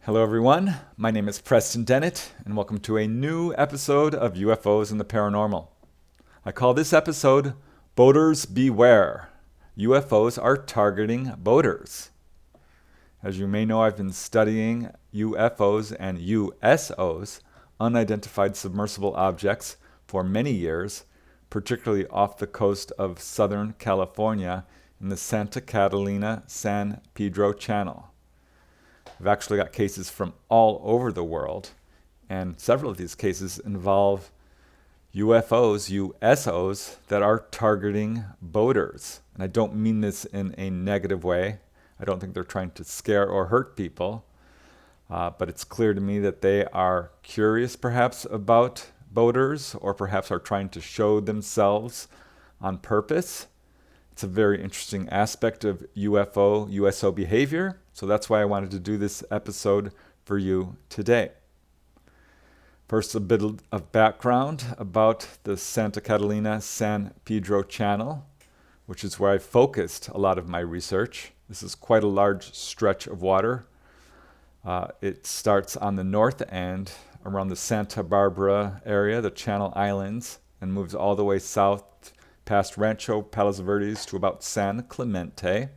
Hello everyone, my name is Preston Dennett, and welcome to a new episode of UFOs and the Paranormal. I call this episode, Boaters Beware. UFOs are targeting boaters. As you may know, I've been studying UFOs and USOs, unidentified submersible objects, for many years, particularly off the coast of Southern California in the Santa Catalina, San Pedro Channel. I've actually got cases from all over the world, and several of these cases involve UFOs, USOs, that are targeting boaters. And I don't mean this in a negative way. I don't think they're trying to scare or hurt people, but it's clear to me that they are curious perhaps about boaters, or perhaps are trying to show themselves on purpose. It's a very interesting aspect of UFO, USO behavior, so that's why I wanted to do this episode for you today. First, a bit of background about the Santa Catalina, San Pedro Channel, which is where I focused a lot of my research. This is quite a large stretch of water. It starts on the north end around the Santa Barbara area, the Channel Islands, and moves all the way south past Rancho Palos Verdes to about San Clemente.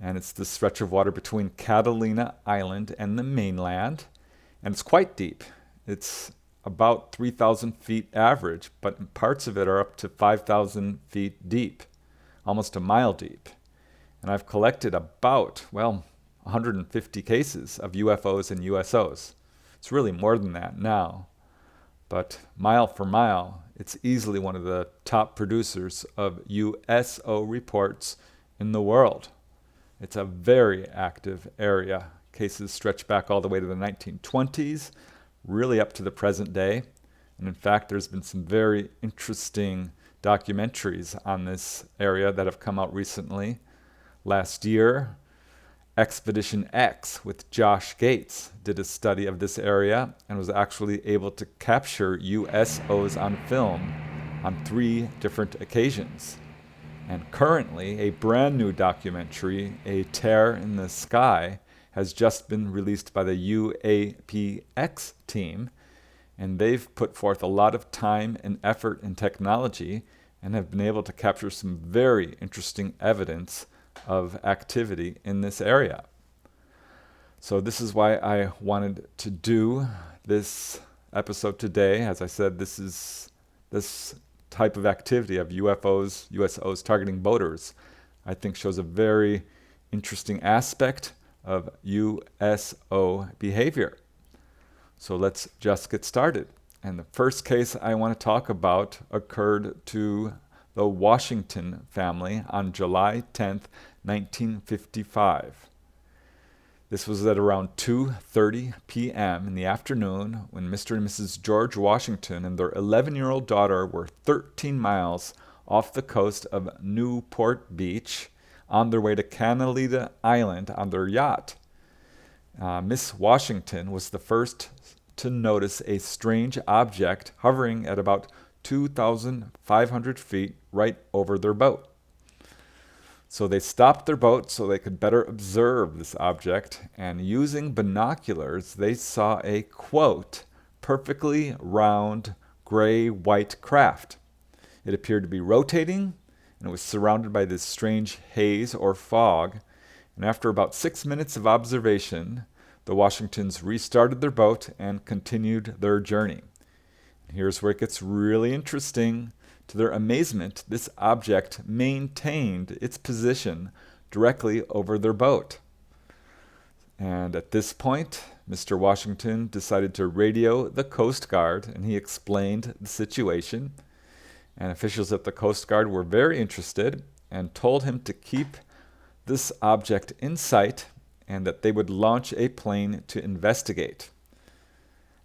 And it's the stretch of water between Catalina Island and the mainland. And it's quite deep. It's about 3,000 feet average, but parts of it are up to 5,000 feet deep, almost a mile deep. And I've collected about, 150 cases of UFOs and USOs. It's really more than that now. But mile for mile, it's easily one of the top producers of USO reports in the world. It's a very active area. Cases stretch back all the way to the 1920s, really up to the present day. And in fact, there's been some very interesting documentaries on this area that have come out recently. Last year, Expedition X with Josh Gates did a study of this area and was actually able to capture USOs on film on 3 different occasions. And currently, a brand new documentary, A Tear in the Sky, has just been released by the UAPX team, and they've put forth a lot of time and effort and technology and have been able to capture some very interesting evidence of activity in this area. So this is why I wanted to do this episode today. As I said, this type of activity of UFOs, USOs targeting boaters, I think shows a very interesting aspect of USO behavior. So let's just get started. And the first case I want to talk about occurred to the Washington family on July 10th, 1955. This was at around 2:30 p.m. in the afternoon when Mr. and Mrs. George Washington and their 11-year-old daughter were 13 miles off the coast of Newport Beach on their way to Catalina Island on their yacht. Miss Washington was the first to notice a strange object hovering at about 2,500 feet right over their boat. So they stopped their boat so they could better observe this object, and using binoculars, they saw a, quote, perfectly round gray-white craft. It appeared to be rotating, and it was surrounded by this strange haze or fog, and after about 6 minutes of observation, the Washingtons restarted their boat and continued their journey. Here's where it gets really interesting. To their amazement, this object maintained its position directly over their boat. And at this point, Mr. Washington decided to radio the Coast Guard, and he explained the situation. And officials at the Coast Guard were very interested and told him to keep this object in sight and that they would launch a plane to investigate.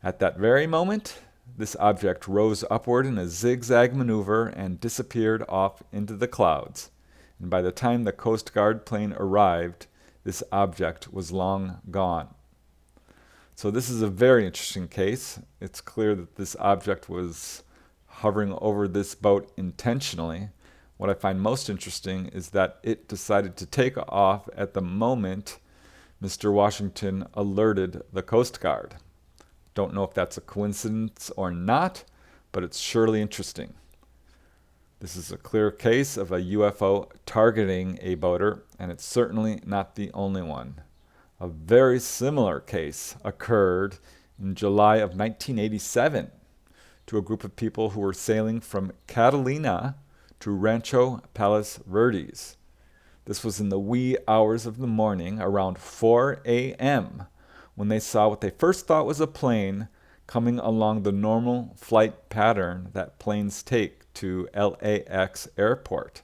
At that very moment, this object rose upward in a zigzag maneuver and disappeared off into the clouds. And by the time the Coast Guard plane arrived, this object was long gone. So this is a very interesting case. It's clear that this object was hovering over this boat intentionally. What I find most interesting is that it decided to take off at the moment Mr. Washington alerted the Coast Guard. Don't know if that's a coincidence or not, but it's surely interesting. This is a clear case of a UFO targeting a boater, and it's certainly not the only one. A very similar case occurred in July of 1987 to a group of people who were sailing from Catalina to Rancho Palos Verdes. This was in the wee hours of the morning, around 4 a.m., when they saw what they first thought was a plane coming along the normal flight pattern that planes take to LAX airport.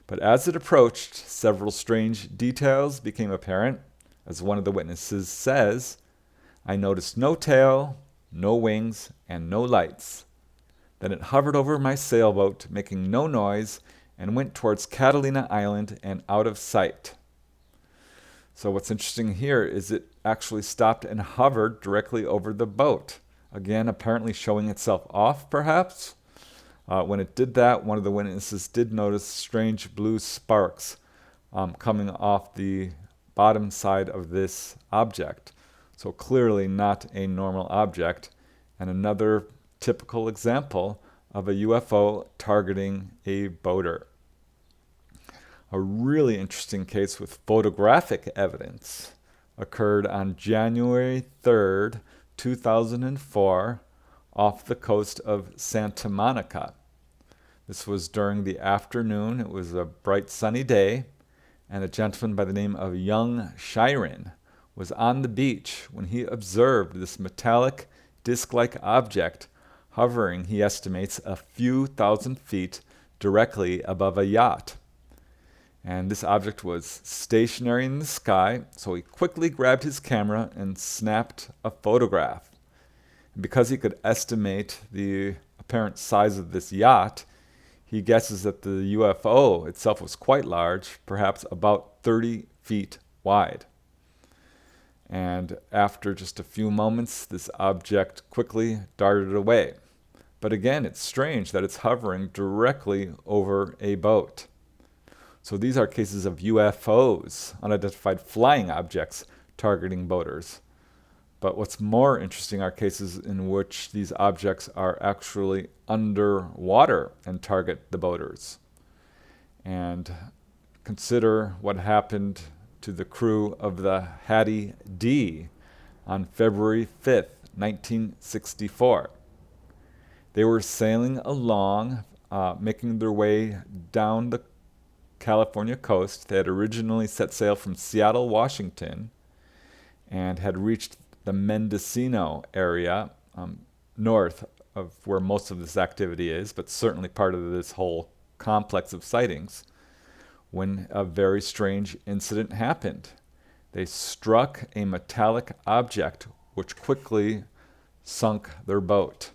But as it approached, several strange details became apparent. As one of the witnesses says, "I noticed no tail, no wings, and no lights. Then it hovered over my sailboat, making no noise, and went towards Catalina Island and out of sight." So what's interesting here is it actually stopped and hovered directly over the boat. Again, apparently showing itself off, perhaps. When it did that, one of the witnesses did notice strange blue sparks coming off the bottom side of this object. So clearly not a normal object, and another typical example of a UFO targeting a boater. A really interesting case with photographic evidence occurred on January 3rd, 2004, off the coast of Santa Monica. This was during the afternoon. It was a bright sunny day, and a gentleman by the name of Young Shiren was on the beach when he observed this metallic disc-like object hovering, he estimates, a few thousand feet directly above a yacht. And this object was stationary in the sky, so he quickly grabbed his camera and snapped a photograph. And because he could estimate the apparent size of this yacht, he guesses that the UFO itself was quite large, perhaps about 30 feet wide. And after just a few moments, this object quickly darted away. But again, it's strange that it's hovering directly over a boat. So these are cases of UFOs, unidentified flying objects, targeting boaters. But what's more interesting are cases in which these objects are actually underwater and target the boaters. And consider what happened to the crew of the Hattie D on February 5th, 1964. They were sailing along, making their way down the California coast. They had originally set sail from Seattle, Washington, and had reached the Mendocino area, north of where most of this activity is, but certainly part of this whole complex of sightings, when a very strange incident happened. They struck a metallic object which quickly sunk their boat.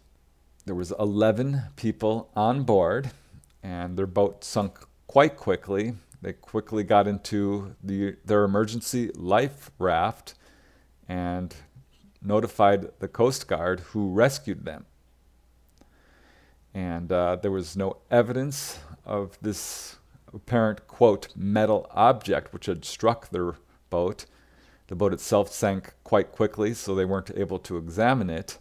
There was 11 people on board, and their boat sunk quite quickly. They quickly got into their emergency life raft and notified the Coast Guard, who rescued them. And there was no evidence of this apparent, quote, metal object which had struck their boat. The boat itself sank quite quickly, so they weren't able to examine it.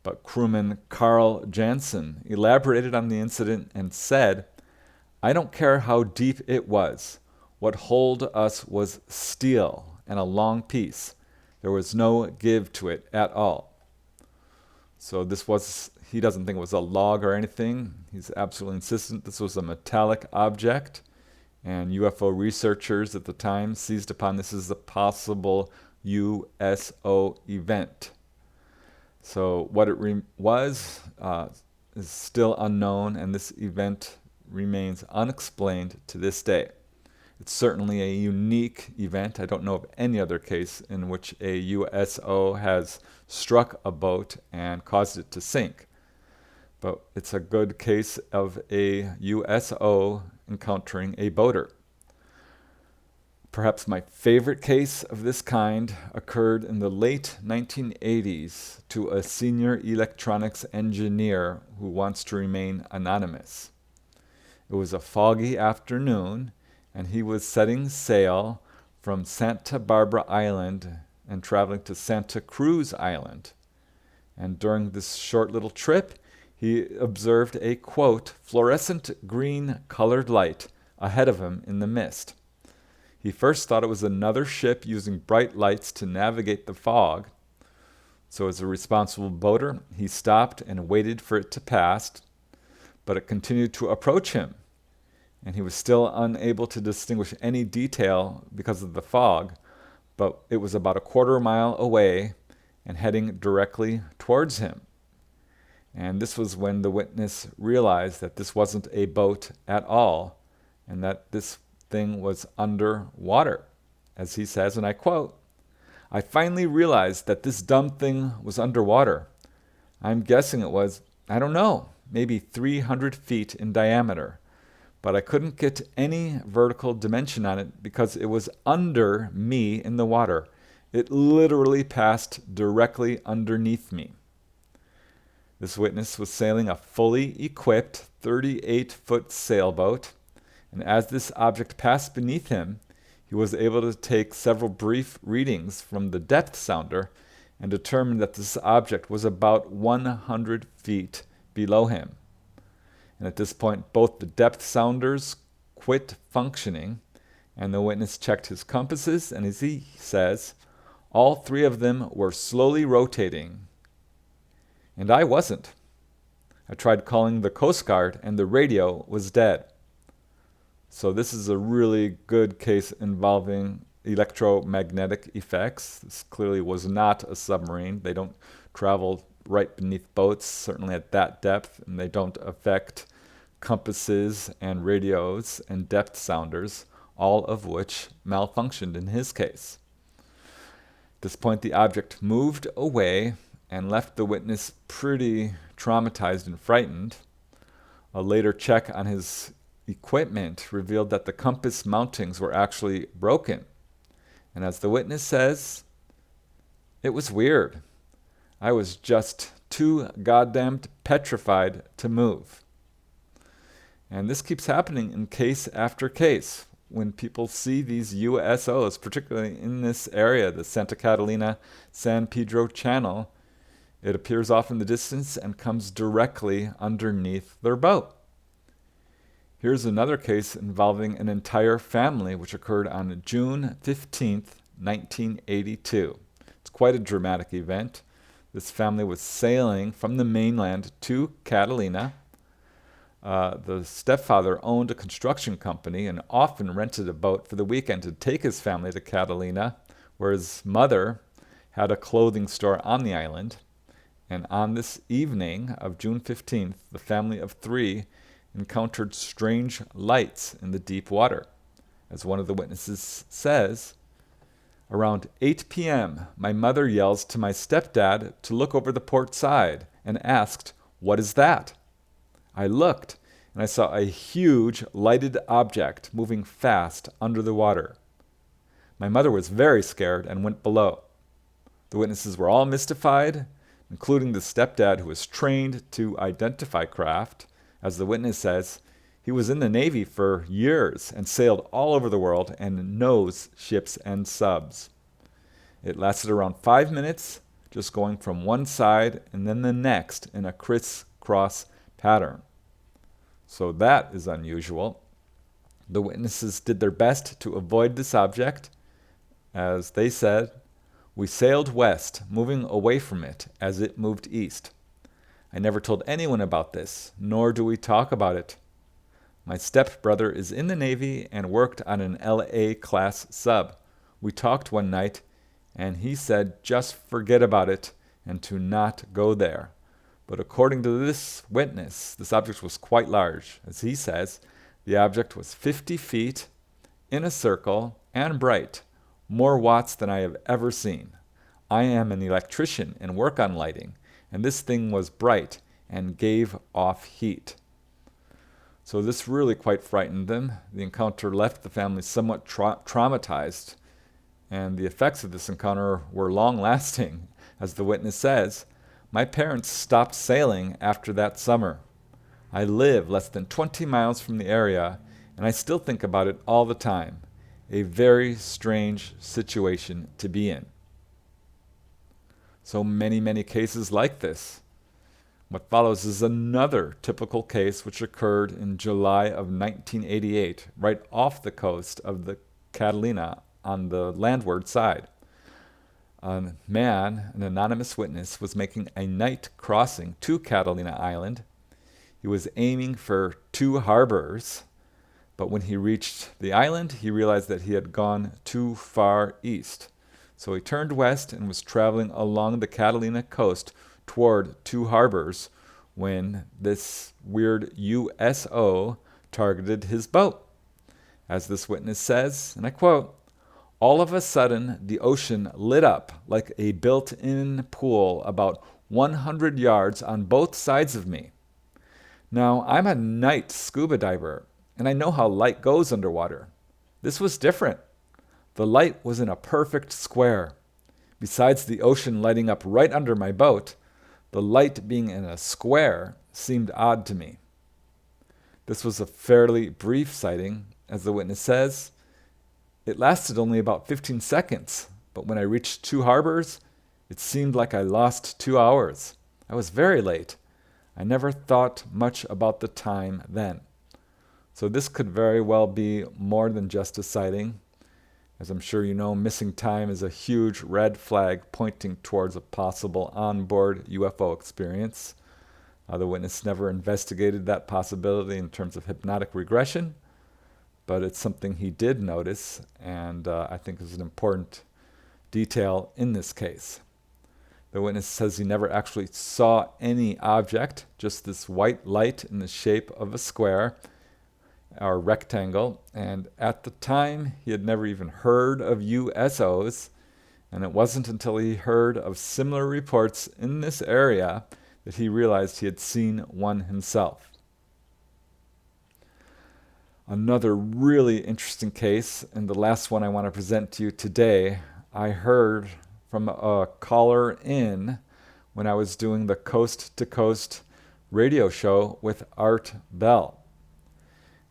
But crewman Carl Jansen elaborated on the incident and said, "I don't care how deep it was. What held us was steel and a long piece. There was no give to it at all." So he doesn't think it was a log or anything. He's absolutely insistent this was a metallic object, and UFO researchers at the time seized upon this as a possible USO event. So what it was is still unknown, and this event remains unexplained to this day. It's certainly a unique event. I don't know of any other case in which a USO has struck a boat and caused it to sink. But it's a good case of a USO encountering a boater. Perhaps my favorite case of this kind occurred in the late 1980s to a senior electronics engineer who wants to remain anonymous. It was a foggy afternoon, and he was setting sail from Santa Barbara Island and traveling to Santa Cruz Island. And during this short little trip, he observed a, quote, fluorescent green colored light ahead of him in the mist. He first thought it was another ship using bright lights to navigate the fog. So as a responsible boater, he stopped and waited for it to pass, but it continued to approach him, and he was still unable to distinguish any detail because of the fog, but it was about a quarter mile away and heading directly towards him. And this was when the witness realized that this wasn't a boat at all, and that this thing was underwater. As he says, and I quote, "I finally realized that this dumb thing was underwater. I'm guessing it was, I don't know, maybe 300 feet in diameter, but I couldn't get any vertical dimension on it because it was under me in the water. It literally passed directly underneath me." This witness was sailing a fully equipped 38-foot sailboat, and as this object passed beneath him, he was able to take several brief readings from the depth sounder and determined that this object was about 100 feet below him. And at this point, both the depth sounders quit functioning, and the witness checked his compasses, and as he says, all three of them were slowly rotating. And I wasn't. I tried calling the Coast Guard, and the radio was dead. So this is a really good case involving electromagnetic effects. This clearly was not a submarine. They don't travel right beneath boats, certainly at that depth, and they don't affect compasses and radios and depth sounders, all of which malfunctioned in his case. At this point, the object moved away and left the witness pretty traumatized and frightened. A later check on his equipment revealed that the compass mountings were actually broken. And as the witness says, it was weird. I was just too goddamn petrified to move. And this keeps happening in case after case. When people see these USOs, particularly in this area, the Santa Catalina, San Pedro channel, it appears off in the distance and comes directly underneath their boat. Here's another case involving an entire family, which occurred on June 15th, 1982. It's quite a dramatic event. This family was sailing from the mainland to Catalina. The stepfather owned a construction company and often rented a boat for the weekend to take his family to Catalina, where his mother had a clothing store on the island. And on this evening of June 15th, the family of three encountered strange lights in the deep water. As one of the witnesses says, around 8 p.m., my mother yells to my stepdad to look over the port side and asked, "What is that?" I looked, and I saw a huge lighted object moving fast under the water. My mother was very scared and went below. The witnesses were all mystified, including the stepdad who was trained to identify craft. As the witness says, he was in the Navy for years and sailed all over the world and knows ships and subs. It lasted around 5 minutes, just going from one side and then the next in a crisscross pattern. So that is unusual. The witnesses did their best to avoid this object. As they said, we sailed west, moving away from it as it moved east. I never told anyone about this, nor do we talk about it. My stepbrother is in the Navy and worked on an LA-class sub. We talked one night, and he said just forget about it and to not go there. But according to this witness, this object was quite large. As he says, the object was 50 feet, in a circle, and bright, more watts than I have ever seen. I am an electrician and work on lighting, and this thing was bright and gave off heat. So this really quite frightened them. The encounter left the family somewhat traumatized, and the effects of this encounter were long-lasting. As the witness says, my parents stopped sailing after that summer. I live less than 20 miles from the area, and I still think about it all the time. a very strange situation to be in. So many cases like this. What follows is another typical case which occurred in July of 1988, right off the coast of the Catalina on the landward side. A man, an anonymous witness, was making a night crossing to Catalina Island. He was aiming for 2 harbors, but when he reached the island, he realized that he had gone too far east. So he turned west and was traveling along the Catalina coast toward 2 harbors when this weird USO targeted his boat. As this witness says, and I quote, "All of a sudden, the ocean lit up like a built-in pool about 100 yards on both sides of me. Now, I'm a night scuba diver, and I know how light goes underwater. This was different. The light was in a perfect square. Besides the ocean lighting up right under my boat, the light being in a square seemed odd to me." This was a fairly brief sighting, as the witness says. "It lasted only about 15 seconds, but when I reached 2 harbors, it seemed like I lost 2 hours. I was very late. I never thought much about the time then." So this could very well be more than just a sighting. As I'm sure you know, missing time is a huge red flag pointing towards a possible onboard UFO experience. The witness never investigated that possibility in terms of hypnotic regression, but it's something he did notice, and I think is an important detail in this case. The witness says he never actually saw any object, just this white light in the shape of a square or rectangle, and at the time he had never even heard of USOs, and it wasn't until he heard of similar reports in this area that he realized he had seen one himself. Another really interesting case, and the last one I want to present to you today, I heard from a caller in when I was doing the Coast to Coast radio show with Art Bell.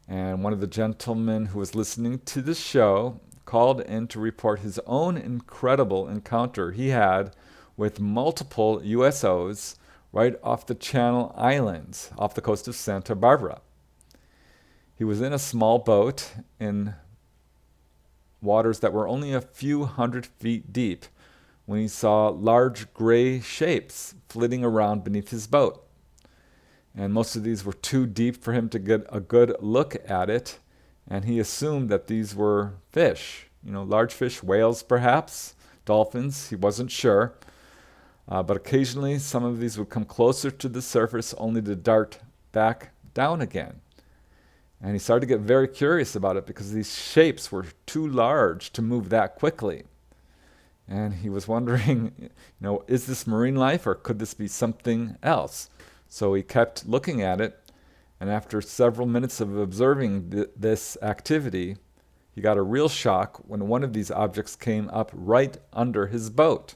And one of the gentlemen who was listening to the show called in to report his own incredible encounter he had with multiple USOs right off the Channel Islands, off the coast of Santa Barbara. He was in a small boat in waters that were only a few hundred feet deep when he saw large gray shapes flitting around beneath his boat. And most of these were too deep for him to get a good look at it, and he assumed that these were fish, large fish, whales perhaps, dolphins, he wasn't sure. But occasionally some of these would come closer to the surface only to dart back down again. And he started to get very curious about it because these shapes were too large to move that quickly. And he was wondering, is this marine life or could this be something else? So he kept looking at it, and after several minutes of observing this activity, he got a real shock when one of these objects came up right under his boat.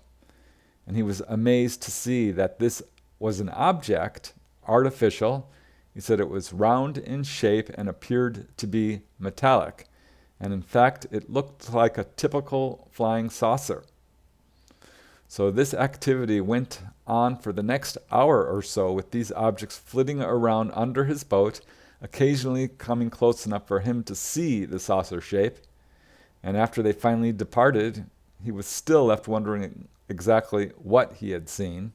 And he was amazed to see that this was an object, artificial. He said it was round in shape and appeared to be metallic. And in fact, it looked like a typical flying saucer. So this activity went on for the next hour or so with these objects flitting around under his boat, occasionally coming close enough for him to see the saucer shape. And after they finally departed, he was still left wondering exactly what he had seen.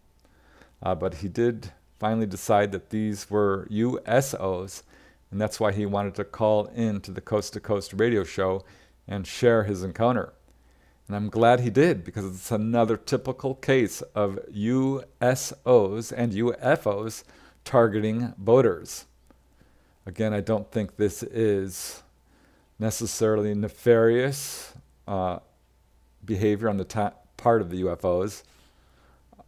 But he did finally decide that these were USOs, and that's why he wanted to call in to the Coast to Coast radio show and share his encounter. And I'm glad he did, because it's another typical case of USOs and UFOs targeting boaters. Again, I don't think this is necessarily nefarious behavior on the part of the UFOs.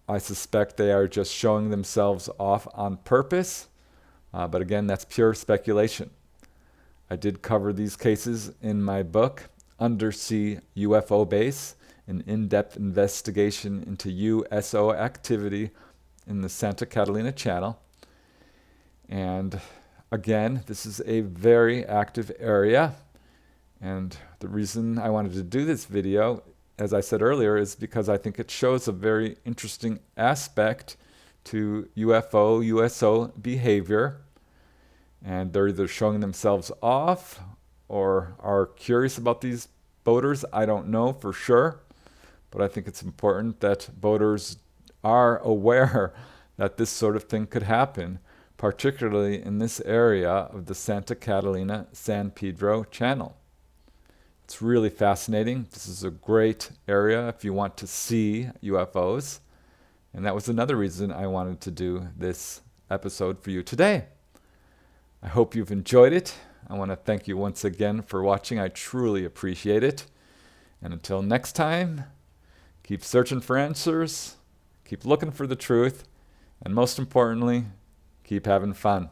I suspect they are just showing themselves off on purpose, but again, that's pure speculation. I did cover these cases in my book, Undersea UFO Base, an in-depth investigation into USO activity in the Santa Catalina Channel. And again, this is a very active area, And the reason I wanted to do this video, as I said earlier, is because I think it shows a very interesting aspect to UFO, USO behavior. And they're either showing themselves off or are curious about these boaters. I don't know for sure, but I think it's important that boaters are aware that this sort of thing could happen, particularly in this area of the Santa Catalina, San Pedro channel. It's really fascinating. This is a great area if you want to see UFOs. And that was another reason I wanted to do this episode for you today. I hope you've enjoyed it. I want to thank you once again for watching. I truly appreciate it. And until next time, keep searching for answers, keep looking for the truth, and most importantly, keep having fun.